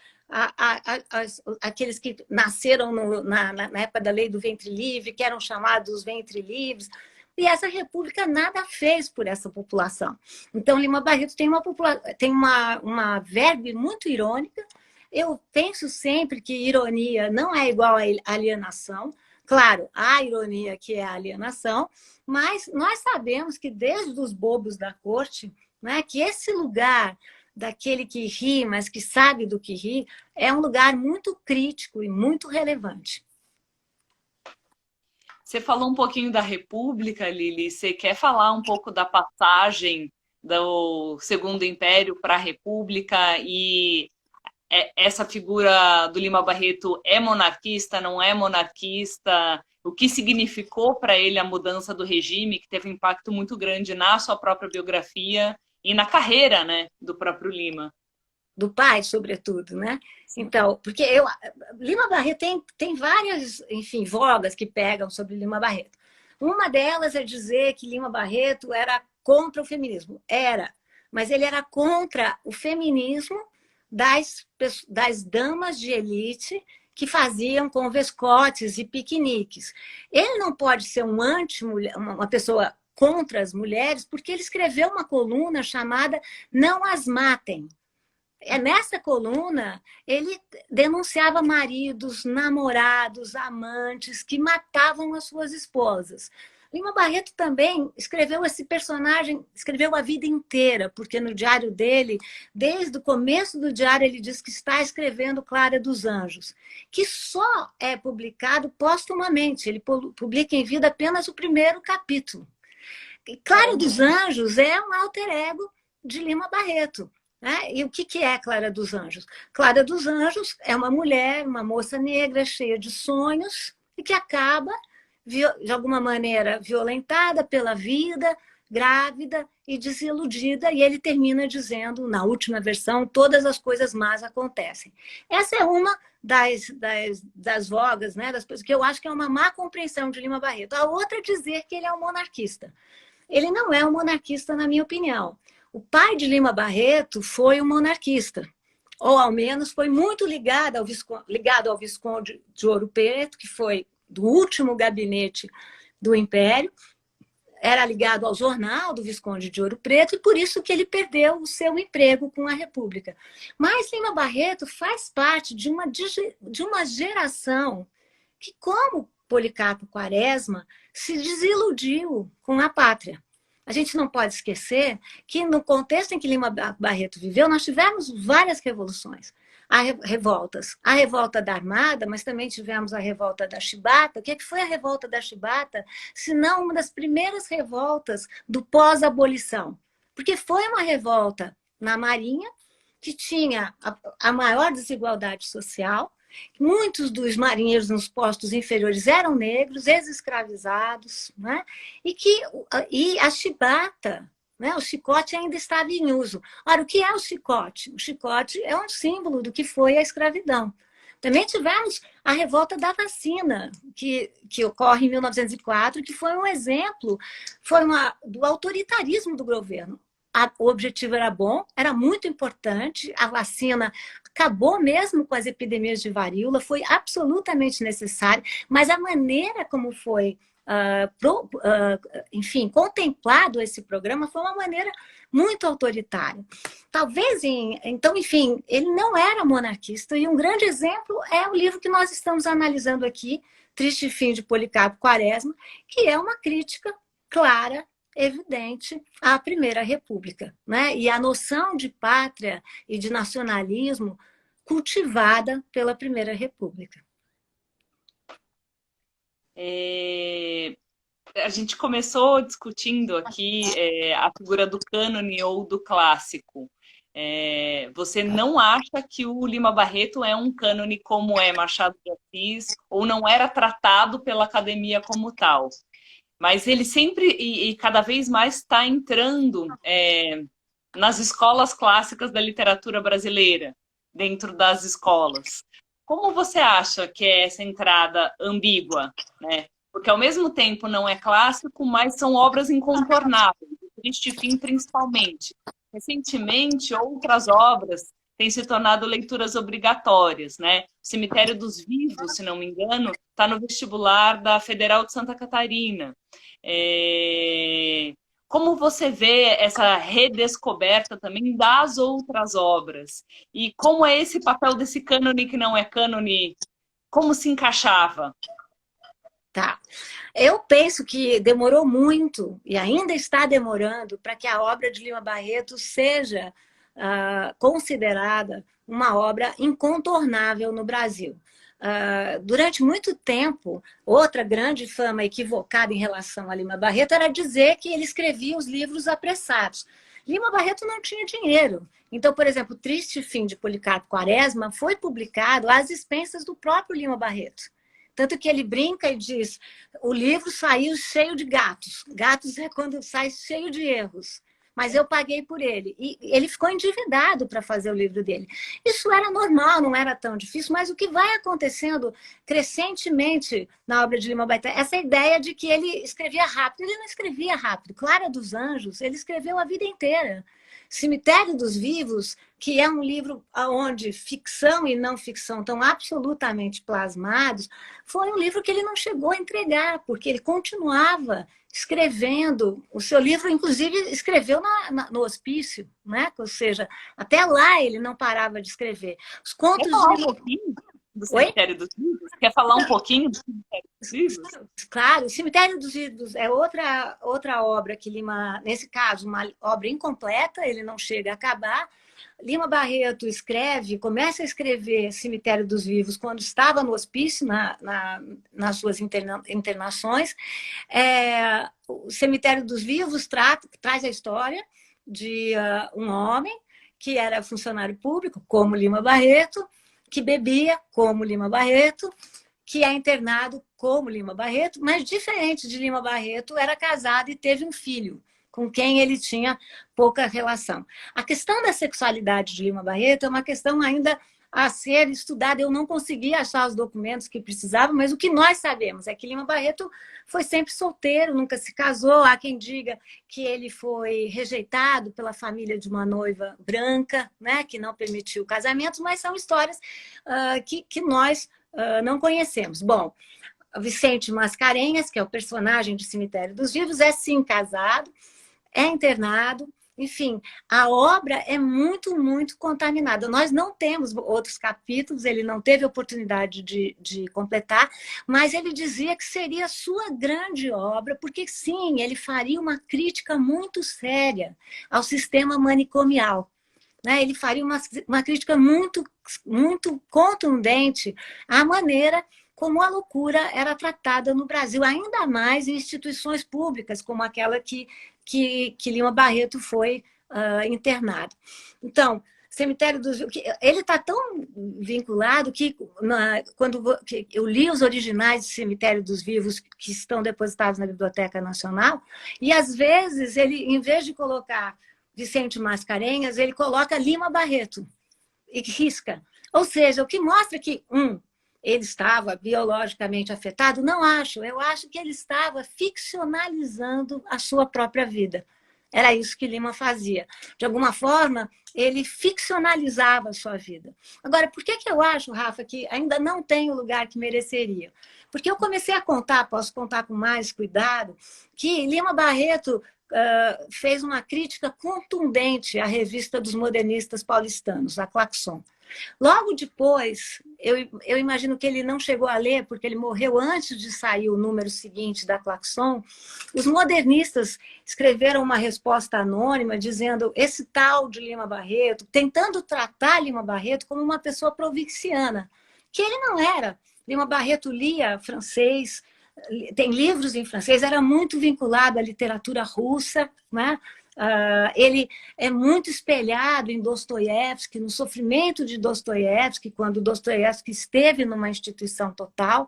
aqueles que nasceram na época da lei do ventre livre, que eram chamados ventre livres. E essa república nada fez por essa população. Então, Lima Barreto tem uma verve muito irônica. Eu penso sempre que ironia não é igual a alienação. Claro, há ironia que é a alienação, mas nós sabemos que desde os bobos da corte, né, que esse lugar daquele que ri, mas que sabe do que ri, é um lugar muito crítico e muito relevante. Você falou um pouquinho da República, Lili. Você quer falar um pouco da passagem do Segundo Império para a República e essa figura do Lima Barreto é monarquista, não é monarquista? O que significou para ele a mudança do regime, que teve um impacto muito grande na sua própria biografia e na carreira, né, do próprio Lima? Do pai, sobretudo, né? Então, porque Lima Barreto tem várias, enfim, vogas que pegam sobre Lima Barreto. Uma delas é dizer que Lima Barreto era contra o feminismo. Era, mas ele era contra o feminismo das damas de elite que faziam convescotes e piqueniques. Ele não pode ser um anti-mulher, uma pessoa contra as mulheres, porque ele escreveu uma coluna chamada Não as Matem. Nessa coluna, ele denunciava maridos, namorados, amantes que matavam as suas esposas. Lima Barreto também escreveu esse personagem, escreveu a vida inteira, porque no diário dele, desde o começo do diário, ele diz que está escrevendo Clara dos Anjos, que só é publicado póstumamente. Ele publica em vida apenas o primeiro capítulo. E Clara dos Anjos é um alter ego de Lima Barreto. Né? E o que é Clara dos Anjos? Clara dos Anjos é uma mulher, uma moça negra, cheia de sonhos, e que acaba, de alguma maneira, violentada pela vida, grávida e desiludida, e ele termina dizendo, na última versão, todas as coisas más acontecem. Essa é uma das vogas, né, das coisas que eu acho que é uma má compreensão de Lima Barreto. A outra é dizer que ele é um monarquista. Ele não é um monarquista, na minha opinião. O pai de Lima Barreto foi um monarquista, ou ao menos foi muito ligado ao Visconde de Ouro Preto, que foi do último gabinete do Império, era ligado ao jornal do Visconde de Ouro Preto, e por isso que ele perdeu o seu emprego com a República. Mas Lima Barreto faz parte de uma geração que, como Policarpo Quaresma, se desiludiu com a pátria. A gente não pode esquecer que, no contexto em que Lima Barreto viveu, nós tivemos várias revoluções. Revoltas. A revolta da Armada, mas também tivemos a revolta da Chibata. O que foi a revolta da Chibata, se não uma das primeiras revoltas do pós-abolição? Porque foi uma revolta na Marinha, que tinha a maior desigualdade social. Muitos dos marinheiros nos postos inferiores eram negros, ex-escravizados, né? E a chibata, né? O chicote ainda estava em uso. Ora, o que é o chicote? O chicote é um símbolo do que foi a escravidão. Também tivemos a revolta da vacina, que ocorre em 1904, que foi um exemplo do autoritarismo do governo. O objetivo era bom, era muito importante, a vacina acabou mesmo com as epidemias de varíola, foi absolutamente necessária, mas a maneira como foi, enfim, contemplado esse programa foi uma maneira muito autoritária. Talvez, então, enfim, ele não era monarquista, e um grande exemplo é o livro que nós estamos analisando aqui, Triste Fim de Policarpo Quaresma, que é uma crítica clara, evidente, à Primeira República, né? E a noção de pátria e de nacionalismo cultivada pela Primeira República. A gente começou discutindo aqui a figura do cânone ou do clássico. Você não acha que o Lima Barreto é um cânone como é Machado de Assis, ou não era tratado pela academia como tal? Mas ele sempre e cada vez mais está entrando nas escolas clássicas da literatura brasileira, dentro das escolas. Como você acha que é essa entrada ambígua, né? Porque ao mesmo tempo não é clássico, mas são obras incontornáveis, o Triste Fim principalmente. Recentemente, outras obras têm se tornado leituras obrigatórias, né? Cemitério dos Vivos, se não me engano, está no vestibular da Federal de Santa Catarina. Como você vê essa redescoberta também das outras obras? E como é esse papel desse cânone que não é cânone? Como se encaixava? Tá. Eu penso que demorou muito, e ainda está demorando, para que a obra de Lima Barreto seja considerada uma obra incontornável no Brasil. durante muito tempo, outra grande fama equivocada em relação a Lima Barreto era dizer que ele escrevia os livros apressados. Lima Barreto não tinha dinheiro. Então, por exemplo, O Triste Fim de Policarpo Quaresma foi publicado às expensas do próprio Lima Barreto. Tanto que ele brinca e diz, o livro saiu cheio de gatos. Gatos é quando sai cheio de erros. Mas eu paguei por ele. E ele ficou endividado para fazer o livro dele. Isso era normal, não era tão difícil, mas o que vai acontecendo crescentemente na obra de Lima Barreto, essa ideia de que ele escrevia rápido. Ele não escrevia rápido. Clara dos Anjos, ele escreveu a vida inteira. Cemitério dos Vivos, que é um livro onde ficção e não ficção estão absolutamente plasmados, foi um livro que ele não chegou a entregar, porque ele continuava escrevendo. O seu livro, inclusive, escreveu no hospício, né? Ou seja, até lá ele não parava de escrever. Os contos Quer falar um pouquinho do Cemitério dos Vivos? Quer falar um pouquinho do Cemitério dos Vivos? Claro, o Cemitério dos Vivos é outra obra que Lima, nesse caso, uma obra incompleta, ele não chega a acabar. Lima Barreto começa a escrever Cemitério dos Vivos quando estava no hospício, nas suas internações. O Cemitério dos Vivos traz a história de um homem que era funcionário público, como Lima Barreto, que bebia, como Lima Barreto, que é internado como Lima Barreto, mas diferente de Lima Barreto, era casado e teve um filho, com quem ele tinha pouca relação. A questão da sexualidade de Lima Barreto é uma questão ainda a ser estudada. Eu não consegui achar os documentos que precisava, mas o que nós sabemos é que Lima Barreto foi sempre solteiro, nunca se casou. Há quem diga que ele foi rejeitado pela família de uma noiva branca, né, que não permitiu o casamento, mas são histórias que nós não conhecemos. Bom, Vicente Mascarenhas, que é o personagem de Cemitério dos Vivos, é sim casado, é internado. Enfim, a obra é muito, muito contaminada. Nós não temos outros capítulos, ele não teve oportunidade de completar, mas ele dizia que seria a sua grande obra, porque sim, ele faria uma crítica muito séria ao sistema manicomial. Né? Ele faria uma crítica muito, muito contundente à maneira como a loucura era tratada no Brasil, ainda mais em instituições públicas, como aquela que Lima Barreto foi internado. Então, Cemitério dos Vivos, ele está tão vinculado que quando eu li os originais de Cemitério dos Vivos, que estão depositados na Biblioteca Nacional, e às vezes ele, em vez de colocar Vicente Mascarenhas, ele coloca Lima Barreto e risca. Ou seja, o que mostra que, ele estava biologicamente afetado? Não acho. Eu acho que ele estava ficcionalizando a sua própria vida. Era isso que Lima fazia. De alguma forma, ele ficcionalizava a sua vida. Agora, por que eu acho, Rafa, que ainda não tem o lugar que mereceria? Porque eu comecei a contar, posso contar com mais cuidado, que Lima Barreto fez uma crítica contundente à revista dos modernistas paulistanos, a Claxon. Logo depois, eu imagino que ele não chegou a ler, porque ele morreu antes de sair o número seguinte da Claxon. Os modernistas escreveram uma resposta anônima dizendo esse tal de Lima Barreto, tentando tratar Lima Barreto como uma pessoa provinciana, que ele não era. Lima Barreto lia francês, tem livros em francês, era muito vinculado à literatura russa, né? Ele é muito espelhado em Dostoiévski, no sofrimento de Dostoiévski, quando Dostoiévski esteve numa instituição total.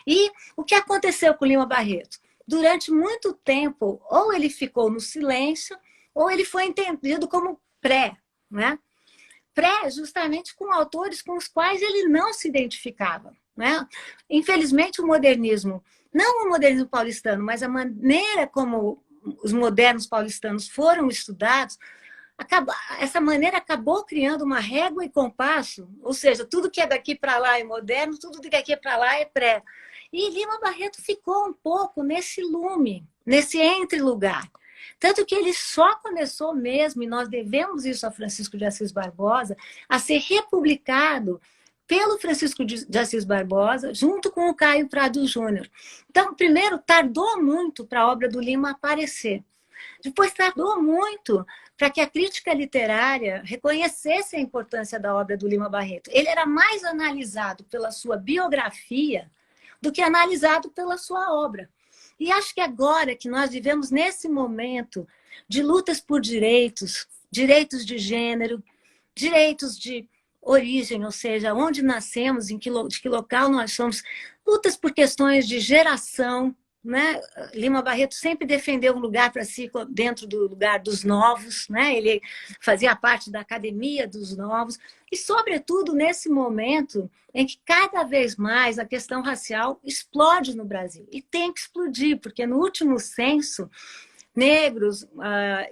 E o que aconteceu com Lima Barreto? Durante muito tempo, ou ele ficou no silêncio, ou ele foi entendido como pré, né? Pré justamente com autores com os quais ele não se identificava, né? Infelizmente, o modernismo, não o modernismo paulistano, mas a maneira como os modernos paulistanos foram estudados, essa maneira acabou criando uma régua e compasso, ou seja, tudo que é daqui para lá é moderno, tudo que daqui para lá é pré. E Lima Barreto ficou um pouco nesse lume, nesse entre-lugar. Tanto que ele só começou mesmo, e nós devemos isso a Francisco de Assis Barbosa, a ser republicado pelo Francisco de Assis Barbosa, junto com o Caio Prado Júnior. Então, primeiro, tardou muito para a obra do Lima aparecer. Depois tardou muito para que a crítica literária reconhecesse a importância da obra do Lima Barreto. Ele era mais analisado pela sua biografia do que analisado pela sua obra. E acho que agora que nós vivemos nesse momento de lutas por direitos, direitos de gênero, direitos de origem, ou seja, onde nascemos, de que local nós somos, lutas por questões de geração, né? Lima Barreto sempre defendeu um lugar para si dentro do lugar dos novos, né? Ele fazia parte da academia dos novos, e, sobretudo, nesse momento em que cada vez mais a questão racial explode no Brasil. E tem que explodir, porque no último censo, negros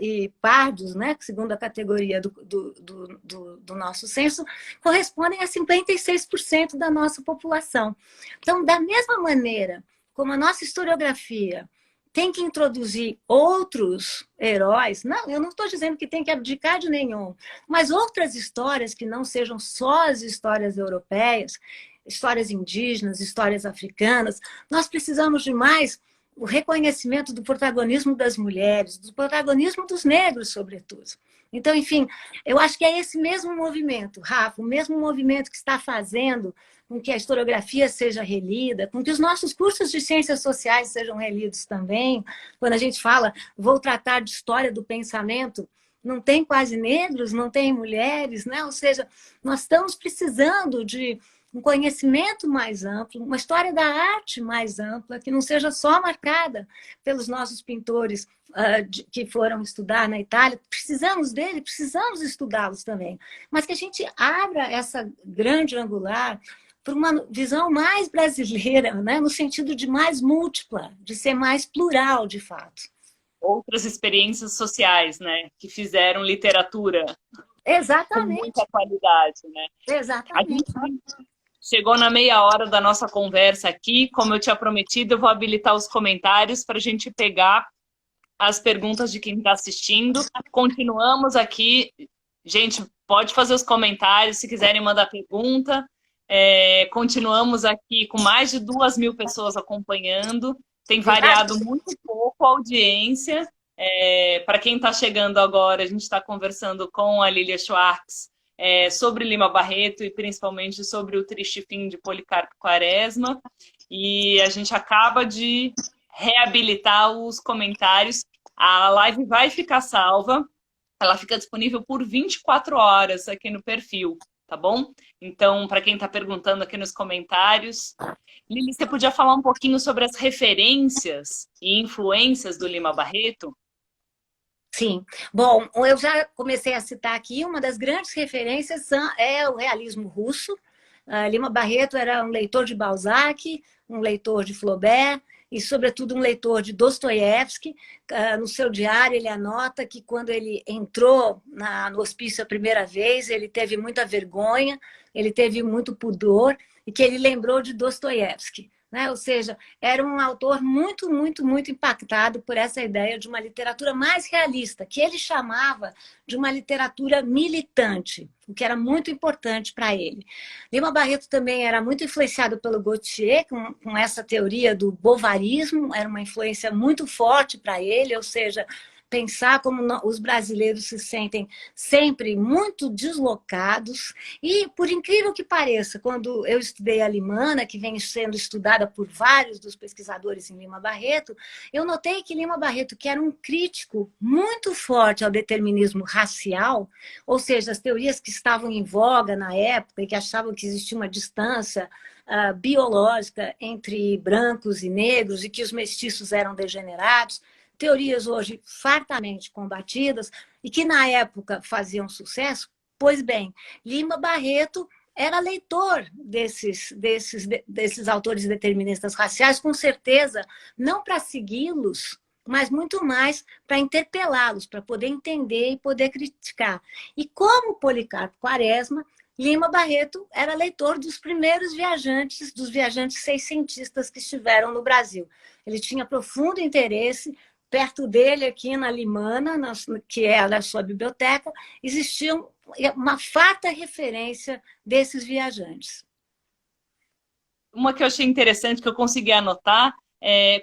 e pardos, né, segundo a categoria do nosso censo, correspondem a 56% da nossa população. Então, da mesma maneira como a nossa historiografia tem que introduzir outros heróis, não, eu não estou dizendo que tem que abdicar de nenhum, mas outras histórias que não sejam só as histórias europeias, histórias indígenas, histórias africanas, nós precisamos de mais o reconhecimento do protagonismo das mulheres, do protagonismo dos negros, sobretudo. Então, enfim, eu acho que é esse mesmo movimento, Rafa, o mesmo movimento que está fazendo com que a historiografia seja relida, com que os nossos cursos de ciências sociais sejam relidos também. Quando a gente fala, vou tratar de história do pensamento, não tem quase negros, não tem mulheres, né? Ou seja, nós estamos precisando de um conhecimento mais amplo, uma história da arte mais ampla, que não seja só marcada pelos nossos pintores que foram estudar na Itália. Precisamos dele, precisamos estudá-los também. Mas que a gente abra essa grande angular para uma visão mais brasileira, né? No sentido de mais múltipla, de ser mais plural, de fato. Outras experiências sociais, né? Que fizeram literatura Exatamente. com muita qualidade, né? Exatamente. A gente chegou na meia hora da nossa conversa aqui. Como eu tinha prometido, eu vou habilitar os comentários para a gente pegar as perguntas de quem está assistindo. Continuamos aqui. Gente, pode fazer os comentários se quiserem mandar pergunta. Continuamos aqui com mais de 2.000 pessoas acompanhando. Tem variado muito pouco a audiência. Para quem está chegando agora, a gente está conversando com a Lília Schwartz sobre Lima Barreto e principalmente sobre o triste fim de Policarpo Quaresma. E a gente acaba de reabilitar os comentários. A live vai ficar salva. Ela fica disponível por 24 horas aqui no perfil, tá bom? Então, para quem está perguntando aqui nos comentários, Lili, você podia falar um pouquinho sobre as referências e influências do Lima Barreto? Sim. Bom, eu já comecei a citar aqui, uma das grandes referências é o realismo russo. Lima Barreto era um leitor de Balzac, um leitor de Flaubert e, sobretudo, um leitor de Dostoiévski. No seu diário, ele anota que quando ele entrou no hospício a primeira vez, ele teve muita vergonha, ele teve muito pudor e que ele lembrou de Dostoiévski. Né? Ou seja, era um autor muito, muito, muito impactado por essa ideia de uma literatura mais realista, que ele chamava de uma literatura militante, o que era muito importante para ele. Lima Barreto também era muito influenciado pelo Gautier, com essa teoria do bovarismo, era uma influência muito forte para ele, ou seja, pensar como os brasileiros se sentem sempre muito deslocados. E, por incrível que pareça, quando eu estudei a Alemã, que vem sendo estudada por vários dos pesquisadores em Lima Barreto, eu notei que Lima Barreto, que era um crítico muito forte ao determinismo racial, ou seja, as teorias que estavam em voga na época e que achavam que existia uma distância biológica entre brancos e negros e que os mestiços eram degenerados, teorias hoje fartamente combatidas e que na época faziam sucesso. Pois bem, Lima Barreto era leitor desses autores deterministas raciais, com certeza, não para segui-los, mas muito mais para interpelá-los, para poder entender e poder criticar. E como Policarpo Quaresma, Lima Barreto era leitor dos primeiros viajantes, dos viajantes seiscentistas que estiveram no Brasil. Ele tinha profundo interesse. Perto dele, aqui na Limana, que é a sua biblioteca, existia uma farta referência desses viajantes. Uma que eu achei interessante, que eu consegui anotar,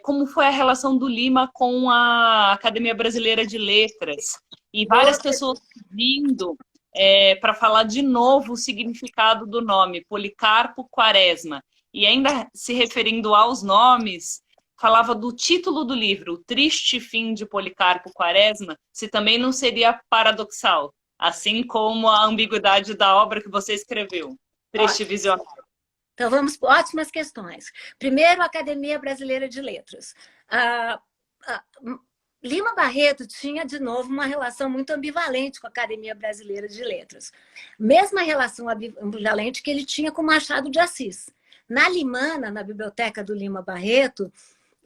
como foi a relação do Lima com a Academia Brasileira de Letras. E várias pessoas vindo para falar de novo o significado do nome, Policarpo Quaresma. E ainda se referindo aos nomes, falava do título do livro, O Triste Fim de Policarpo Quaresma, se também não seria paradoxal, assim como a ambiguidade da obra que você escreveu, Triste Visionário. Então, vamos para ótimas questões. Primeiro, a Academia Brasileira de Letras. Lima Barreto tinha, de novo, uma relação muito ambivalente com a Academia Brasileira de Letras. Mesma relação ambivalente que ele tinha com Machado de Assis. Na Limana, na biblioteca do Lima Barreto,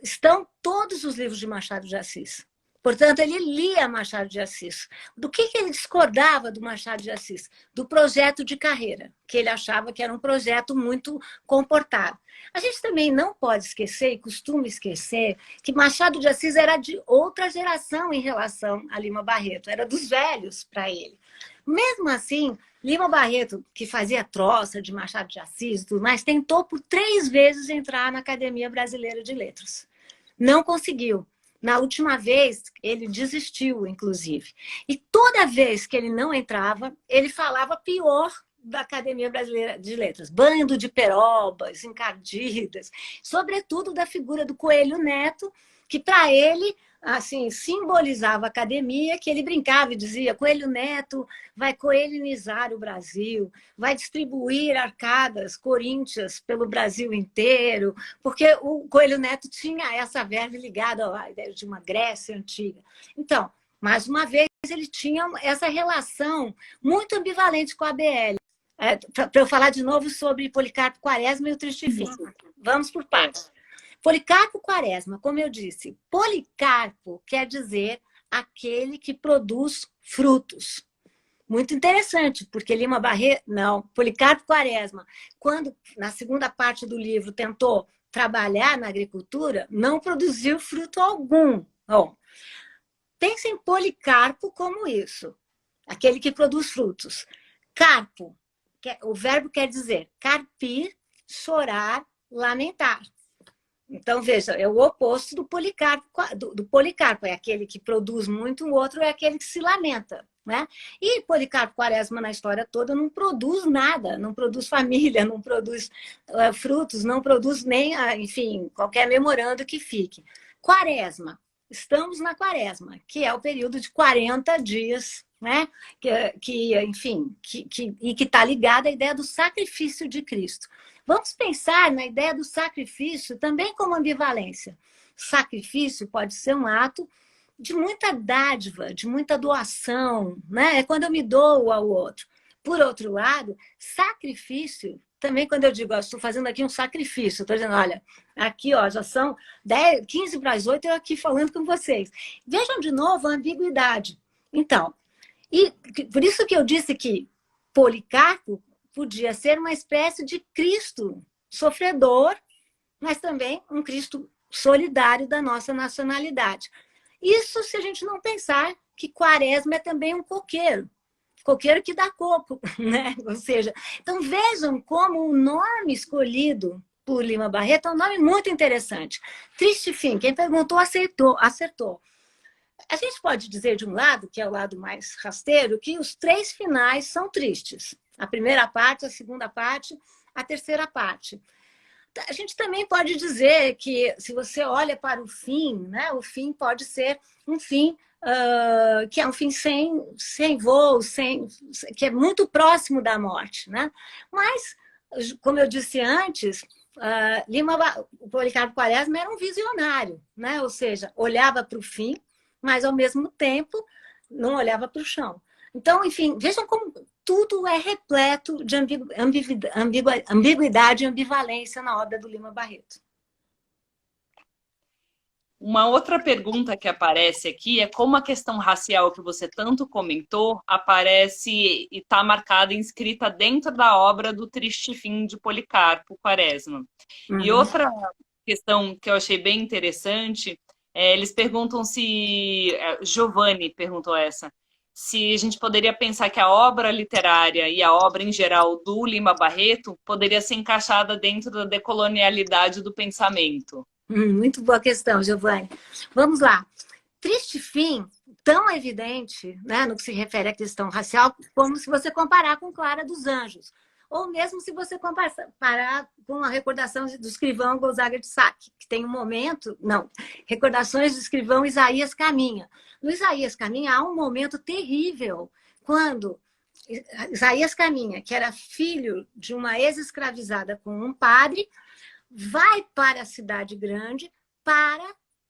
estão todos os livros de Machado de Assis. Portanto, ele lia Machado de Assis. Do que ele discordava do Machado de Assis? Do projeto de carreira, que ele achava que era um projeto muito comportado. A gente também não pode esquecer, e costuma esquecer, que Machado de Assis era de outra geração em relação a Lima Barreto, era dos velhos para ele. Mesmo assim, Lima Barreto, que fazia troça de Machado de Assis e tudo mais, tentou por 3 vezes entrar na Academia Brasileira de Letras. Não conseguiu. Na última vez, ele desistiu, inclusive. E toda vez que ele não entrava, ele falava pior da Academia Brasileira de Letras. Bando de perobas, encardidas. Sobretudo da figura do Coelho Neto, que para ele assim, simbolizava a academia, que ele brincava e dizia: Coelho Neto vai coelhinizar o Brasil, vai distribuir arcadas coríntias pelo Brasil inteiro, porque o Coelho Neto tinha essa verve ligada à ideia de uma Grécia antiga. Então, mais uma vez, ele tinha essa relação muito ambivalente com a ABL. Para eu falar de novo sobre Policarpo Quaresma e o Triste Fim. Vamos por partes. Policarpo Quaresma, como eu disse, Policarpo quer dizer aquele que produz frutos. Muito interessante, porque Lima Barreto, não, Policarpo Quaresma, quando na segunda parte do livro tentou trabalhar na agricultura, não produziu fruto algum. Bom, pense em Policarpo como isso, aquele que produz frutos. Carpo, o verbo quer dizer carpir, chorar, lamentar. Então, veja, é o oposto do Policarpo. Do Policarpo é aquele que produz muito, o outro é aquele que se lamenta. Né? E Policarpo Quaresma, na história toda, não produz nada, não produz família, não produz frutos, não produz nem, enfim, qualquer memorando que fique. Quaresma, estamos na Quaresma, que é o período de 40 dias, né? Enfim, que está ligada à ideia do sacrifício de Cristo. Vamos pensar na ideia do sacrifício também como ambivalência. Sacrifício pode ser um ato de muita dádiva, de muita doação, né? É quando eu me dou ao outro. Por outro lado, sacrifício, também quando eu digo, estou fazendo aqui um sacrifício, estou dizendo, olha, aqui já são 15 para as 8, eu aqui falando com vocês. Vejam de novo a ambiguidade. Então, e por isso que eu disse que Policarpo podia ser uma espécie de Cristo sofredor, mas também um Cristo solidário da nossa nacionalidade. Isso se a gente não pensar que Quaresma é também um coqueiro que dá coco, né? Ou seja, então vejam como o nome escolhido por Lima Barreto é um nome muito interessante. Triste Fim, quem perguntou acertou. A gente pode dizer, de um lado, que é o lado mais rasteiro, que os 3 finais são tristes. A primeira parte, a segunda parte, a terceira parte. A gente também pode dizer que, se você olha para o fim, né, o fim pode ser um fim que é um fim sem voo, que é muito próximo da morte. Né? Mas, como eu disse antes, o Policarpo Quaresma era um visionário, né? Ou seja, olhava para o fim, mas, ao mesmo tempo, não olhava para o chão. Então, enfim, vejam como tudo é repleto de ambiguidade e ambivalência na obra do Lima Barreto. Uma outra pergunta que aparece aqui é como a questão racial que você tanto comentou aparece e está marcada e inscrita dentro da obra do Triste Fim de Policarpo Quaresma. Uhum. E outra questão que eu achei bem interessante, eles perguntam se... Giovanni perguntou essa. Se a gente poderia pensar que a obra literária e a obra em geral do Lima Barreto poderia ser encaixada dentro da decolonialidade do pensamento. Muito boa questão, Giovanni. Vamos lá. Triste fim, tão evidente, né, no que se refere à questão racial, como se você comparar com Clara dos Anjos. Ou mesmo se você comparar com a recordação do escrivão Gonzaga de Sá, que tem um momento... Não, recordações do escrivão Isaías Caminha. No Isaías Caminha há um momento terrível, quando Isaías Caminha, que era filho de uma ex-escravizada com um padre, vai para a cidade grande,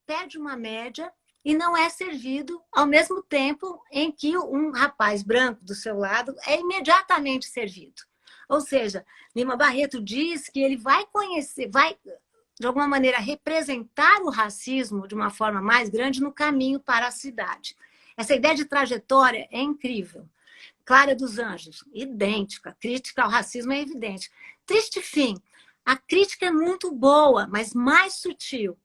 pede uma média e não é servido ao mesmo tempo em que um rapaz branco do seu lado é imediatamente servido. Ou seja, Lima Barreto diz que ele vai conhecer, vai, de alguma maneira, representar o racismo de uma forma mais grande no caminho para a cidade. Essa ideia de trajetória é incrível. Clara dos Anjos, idêntica. A crítica ao racismo é evidente. Triste fim. A crítica é muito boa, mas mais sutil.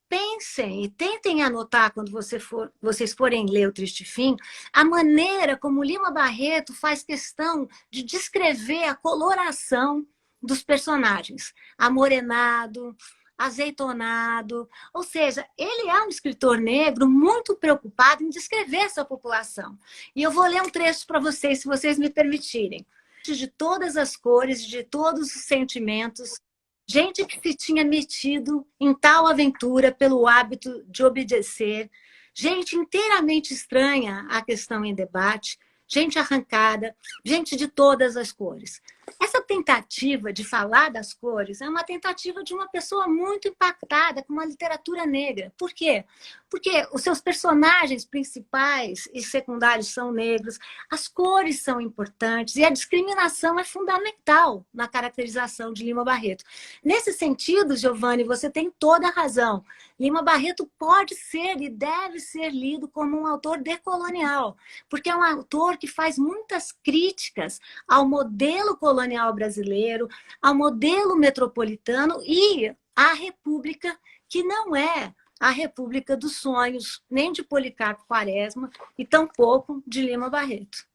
Pensem e tentem anotar, quando vocês forem ler o Triste Fim, a maneira como Lima Barreto faz questão de descrever a coloração dos personagens. Amorenado, azeitonado. Ou seja, ele é um escritor negro muito preocupado em descrever essa população. E eu vou ler um trecho para vocês, se vocês me permitirem. De todas as cores, de todos os sentimentos, gente que se tinha metido em tal aventura pelo hábito de obedecer, gente inteiramente estranha à questão em debate, gente arrancada, gente de todas as cores. Essa tentativa de falar das cores é uma tentativa de uma pessoa muito impactada com uma literatura negra. Por quê? Porque os seus personagens principais e secundários são negros, as cores são importantes e a discriminação é fundamental na caracterização de Lima Barreto. Nesse sentido, Giovanni, você tem toda a razão. Lima Barreto pode ser e deve ser lido como um autor decolonial, porque é um autor que faz muitas críticas ao modelo colonial brasileiro, ao modelo metropolitano e à República, que não é a República dos Sonhos, nem de Policarpo Quaresma e tampouco de Lima Barreto.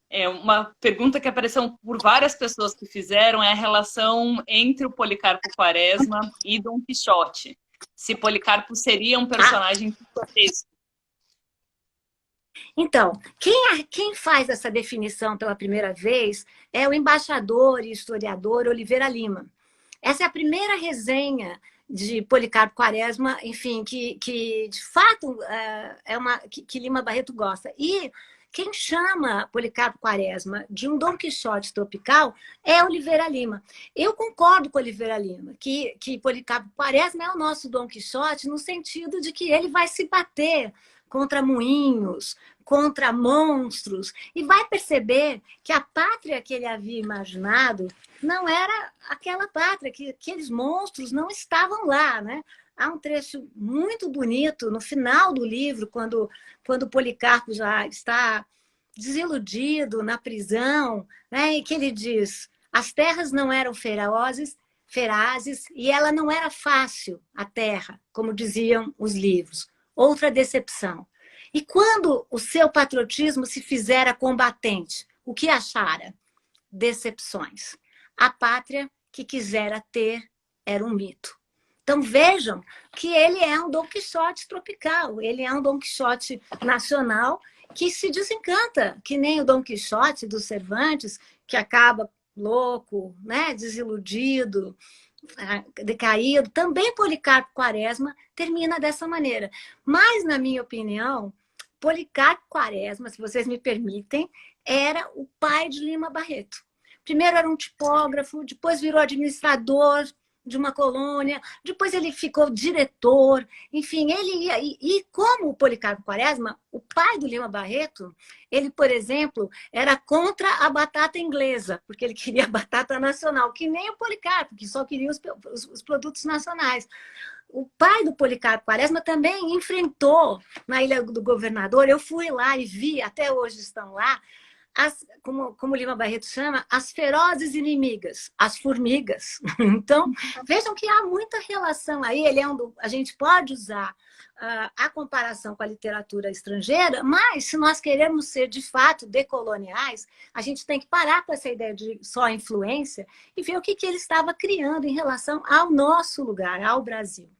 É uma pergunta que apareceu por várias pessoas que fizeram, é a relação entre o Policarpo Quaresma e Dom Quixote. Se Policarpo seria um personagem quixotesco. Então, quem faz essa definição pela primeira vez é o embaixador e historiador Oliveira Lima. Essa é a primeira resenha de Policarpo Quaresma, enfim, que de fato que Lima Barreto gosta. E quem chama Policarpo Quaresma de um Dom Quixote tropical é Oliveira Lima. Eu concordo com Oliveira Lima, que Policarpo Quaresma é o nosso Dom Quixote no sentido de que ele vai se bater contra moinhos, contra monstros, e vai perceber que a pátria que ele havia imaginado não era aquela pátria, que aqueles monstros não estavam lá, né? Há um trecho muito bonito no final do livro, quando Policarpo já está desiludido na prisão, né? E que ele diz: as terras não eram ferazes, e ela não era fácil, a terra, como diziam os livros. Outra decepção. E quando o seu patriotismo se fizera combatente, o que achara? Decepções. A pátria que quisera ter era um mito. Então vejam que ele é um Dom Quixote tropical, ele é um Dom Quixote nacional que se desencanta, que nem o Dom Quixote do Cervantes, que acaba louco, né, desiludido, decaído. Também Policarpo Quaresma termina dessa maneira. Mas, na minha opinião, Policarpo Quaresma, se vocês me permitem, era o pai de Lima Barreto. Primeiro era um tipógrafo, depois virou administrador de uma colônia, depois ele ficou diretor, enfim, ele ia... E como o Policarpo Quaresma, o pai do Lima Barreto, ele, por exemplo, era contra a batata inglesa, porque ele queria a batata nacional, que nem o Policarpo, que só queria os produtos nacionais. O pai do Policarpo Quaresma também enfrentou, na Ilha do Governador, eu fui lá e vi, até hoje estão lá, como Lima Barreto chama, as ferozes inimigas, as formigas. Então, vejam que há muita relação aí. A gente pode usar a comparação com a literatura estrangeira, mas se nós queremos ser, de fato, decoloniais, a gente tem que parar com essa ideia de só influência e ver o que ele estava criando em relação ao nosso lugar, ao Brasil.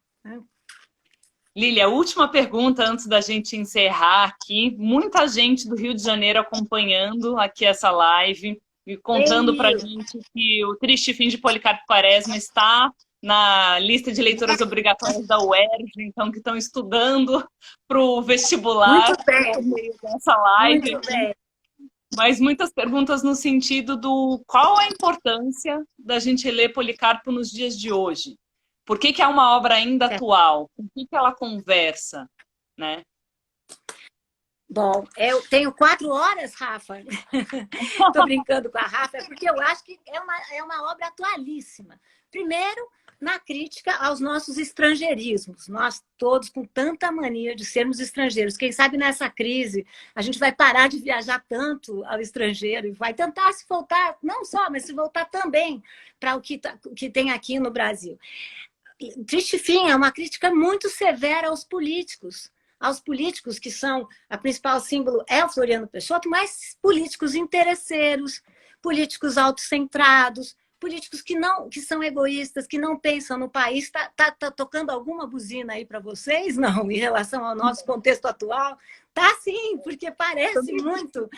Lília, última pergunta antes da gente encerrar aqui. Muita gente do Rio de Janeiro acompanhando aqui essa live e contando para a gente que o Triste Fim de Policarpo Quaresma está na lista de leituras obrigatórias da UERJ, então que estão estudando para o vestibular. Muito bem. No meio dessa live. Muito bem. Mas muitas perguntas no sentido do qual a importância da gente ler Policarpo nos dias de hoje? Por que é uma obra ainda atual? Com que ela conversa, né? Bom, eu tenho 4 horas, Rafa. Estou brincando com a Rafa, porque eu acho que é uma obra atualíssima. Primeiro, na crítica aos nossos estrangeirismos. Nós todos com tanta mania de sermos estrangeiros. Quem sabe nessa crise a gente vai parar de viajar tanto ao estrangeiro e vai tentar se voltar, não só, mas se voltar também para o que tem aqui no Brasil. Triste Fim é uma crítica muito severa aos políticos que são, a principal símbolo é o Floriano Peixoto, mas políticos interesseiros, políticos autocentrados, políticos que são egoístas, que não pensam no país. Tá tocando alguma buzina aí para vocês? Não, em relação ao nosso contexto atual? Tá sim, porque parece muito